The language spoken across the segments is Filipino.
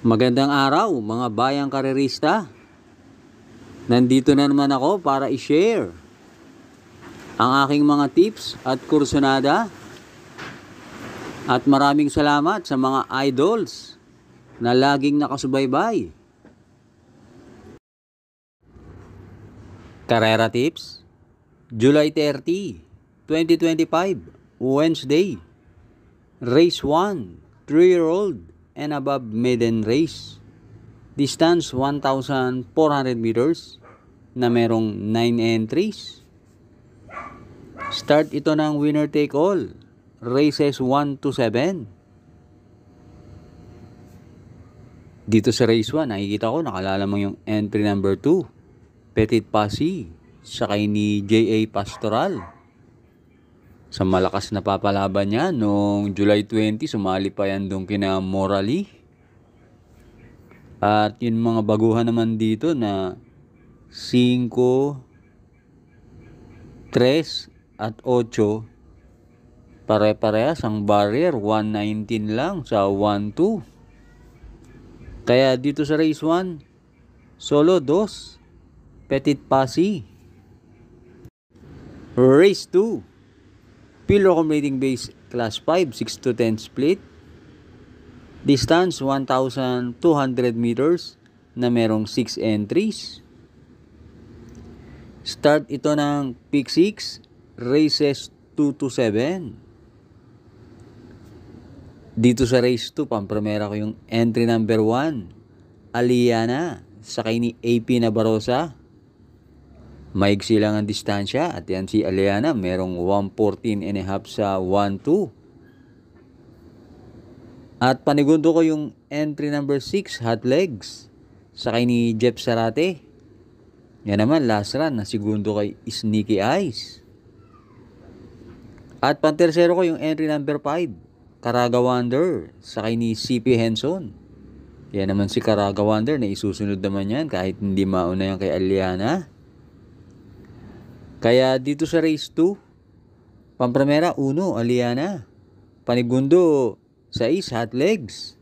Magandang araw mga bayang karerista. Nandito na naman ako para i-share ang aking mga tips at kursunada. At maraming salamat sa mga idols na laging nakasubaybay. Karera tips, July 30, 2025, Wednesday. Race 1, 3-year-old and above maiden race. Distance 1,400 meters na merong 9 entries. Start ito ng winner take all. Races 1 to 7. Dito sa race 1, nakikita ko nakalalamang yung entry number 2. Petit Pasi, sakay ni J.A. Pastoral. Sa malakas na papalaban niya, noong July 20, sumali pa yan doon kina Morally. At yung mga baguhan naman dito na 5, 3 at 8, pare-parehas ang barrier, 119 lang sa 1-2. Kaya dito sa race 1, solo 2, Petit Pasi. Race 2, Pillar Accommodating Base Class 5, 6 to 10 split. Distance 1,200 meters na merong 6 entries. Start ito ng Peak 6, races 2 to 7. Dito sa race 2, pampremera ko yung entry number 1, Aliana, sakay ni AP Nabarosa. Maigsi lang ang distansya at yan si Aliana, merong 114.5 sa 1-2. At panigundo ko yung entry number 6, Hot Legs, sakay ni Jeff Sarate. Yan naman, last run na segundo kay Sneaky Eyes. At pantersero ko yung entry number 5, Caraga Wonder, sakay ni CP Henson. Yan naman si Caraga Wonder na isusunod naman yan kahit hindi mauna yan kay Aliana. Kaya dito sa race 2, pampremera 1, Aliana. Panigundo 6, Hot Legs.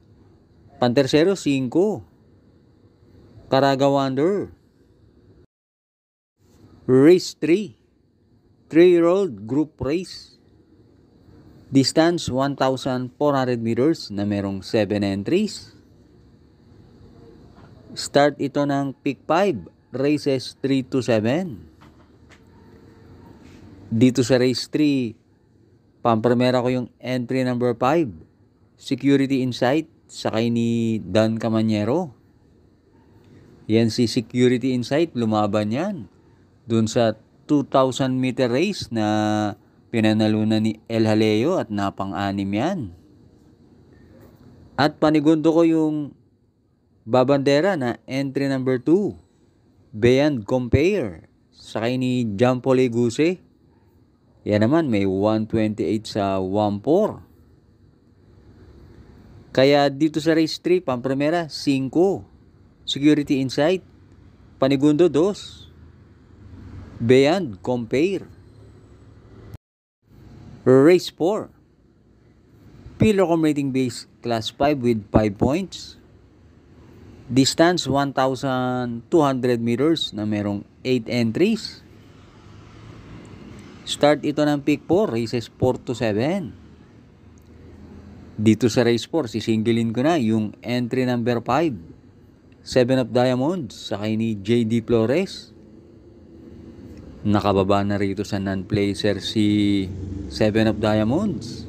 Pantersero 5, Caraga Wonder. Race 3, 3-year-old group race. Distance 1,400 meters na merong 7 entries. Start ito ng Peak 5, races 3 to 7. Dito sa race 3, pampremera ko yung entry number 5, Security Insight, sakay ni Dan Camanyero. Yan si Security Insight, lumaban yan dun sa 2,000 meter race na pinanalunan ni El Jaleo at napang-anim yan. At panigundo ko yung babandera na entry number 2, Beyond Compare, sakay ni Jampo Leguse. Yan naman, may 128 sa 1-4. Kaya dito sa race 3, pampremera 5, Security Insight. Panigundo 2, Beyond Compare. Race 4, Pillar Accommodating Base Class 5 with 5 points. Distance 1,200 meters na merong 8 entries. Start ito ng Peak 4, races 4 to 7. Dito sa race 4, sisingilin ko na yung entry number 5, 7 of Diamonds, sakay ni JD Flores. Nakababa na rito sa non-placer si 7 of Diamonds.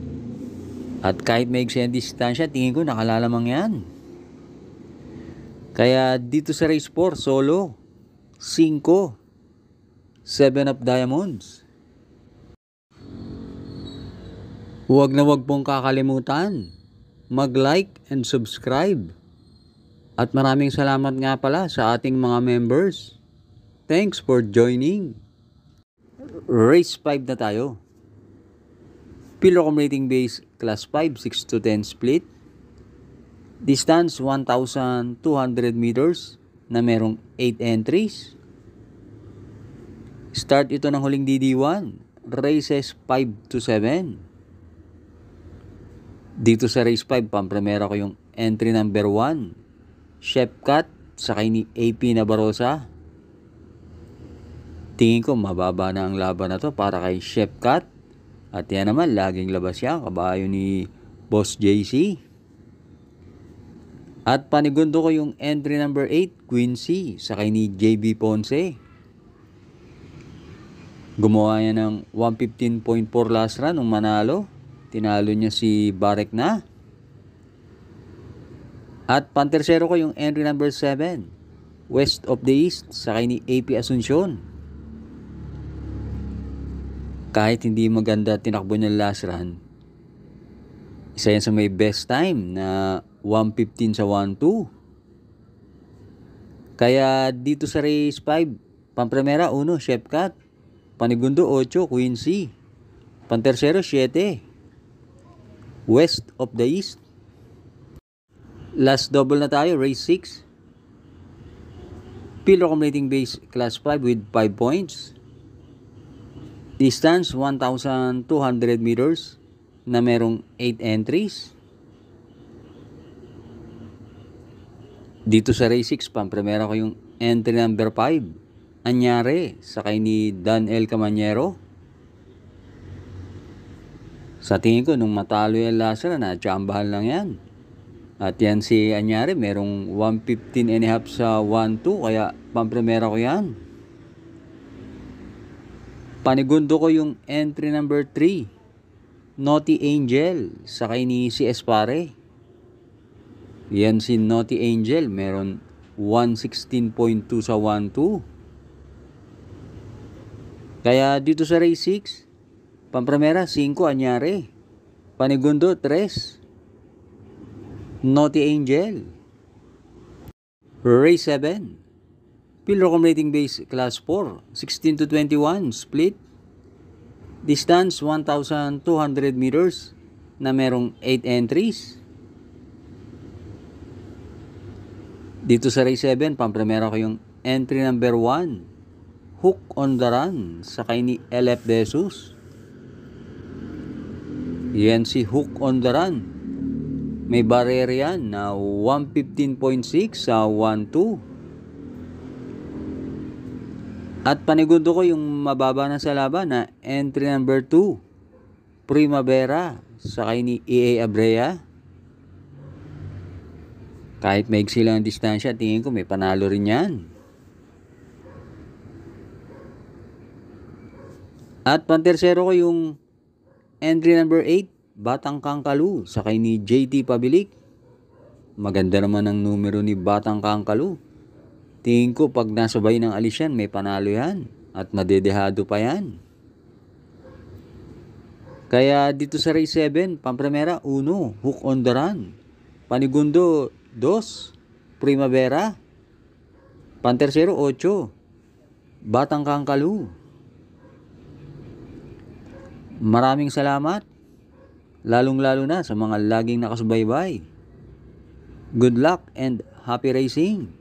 At kahit may eksena distansya, tingin ko nakalalamang yan. Kaya dito sa race 4, solo 5, 7 of Diamonds. Huwag na huwag pong kakalimutan mag-like and subscribe. At maraming salamat nga pala sa ating mga members. Thanks for joining. Race 5 na tayo. Pillar Accommodating Base Class 5, 6 to 10 split. Distance 1,200 meters na merong 8 entries. Start ito ng huling DD1, races 5 to 7. Dito sa race 5, pampremera ko yung entry number 1, Shepcat sakay ni AP Nabarosa. Tingin ko mababa na ang laban na to para kay Shepcat. At yan naman, laging labas siya, kabayo ni Boss JC. At panigundo ko yung entry number 8, Quincy, sakay ni JB Ponce. Gumawa niya ng 115.4 last run nung manalo. Tinalo niya si Barek na. At pantersero ko yung entry number 7, West of the East, sakay ni AP Asuncion. Kahit hindi maganda tinakbo niya last run, isa yan sa may best time na 1:15 sa 1:2. Kaya dito sa race 5, pampremera 1, Shepcat. Panigundo 8, Quincy. Pantersero 7, West of the East. Last double na tayo, race 6. Pillar accumulating base class 5 with 5 points. Distance 1,200 meters na merong 8 entries. Dito sa race 6, pampremera ko yung entry number 5, Anyare, sakay ni Dan L. Camanyero. Sa tingin ko, nung matalo yung last run, natsambahan lang yan. At yan si Anyare, merong 115.5 sa 1-2, kaya pampremera ko yan. Panigundo ko yung entry number 3, Naughty Angel, sakay ni si Espare. Yan si Naughty Angel, meron 116.2 sa 1-2. Kaya dito sa race 6, pampremera 5, Anyare. Panigundo 3, Naughty Angel. Race 7, Pillar accumulating base class 4, 16 to 21, split. Distance 1,200 meters na merong 8 entries. Dito sa race 7, pampremera ko yung entry number 1, Hook on the Run, sakay ni LF Besus. Yan si Hook on the Run. May barrier yan na 115.6 sa 1-2. At panigundo ko yung mababa na sa laban na entry number 2, Primavera, sakay ni EA Abrea. Kahit maigsi lang ang distansya, tingin ko may panalo rin yan. At pantersero ko yung entry number 8, Batang Kangkalu, sakay ni JT Pabilik. Maganda naman ang numero ni Batang Kangkalu. Tingin ko pag nasabay ng alis yan, may panalo yan. At madedehado pa yan. Kaya dito sa race 7, pampremera 1, Hook on the Run. Panigundo 2, Primavera. Pantersero 8, Batang Kangkalu. Maraming salamat. Lalong-lalo na sa mga laging nakasubaybay. Good luck and happy racing!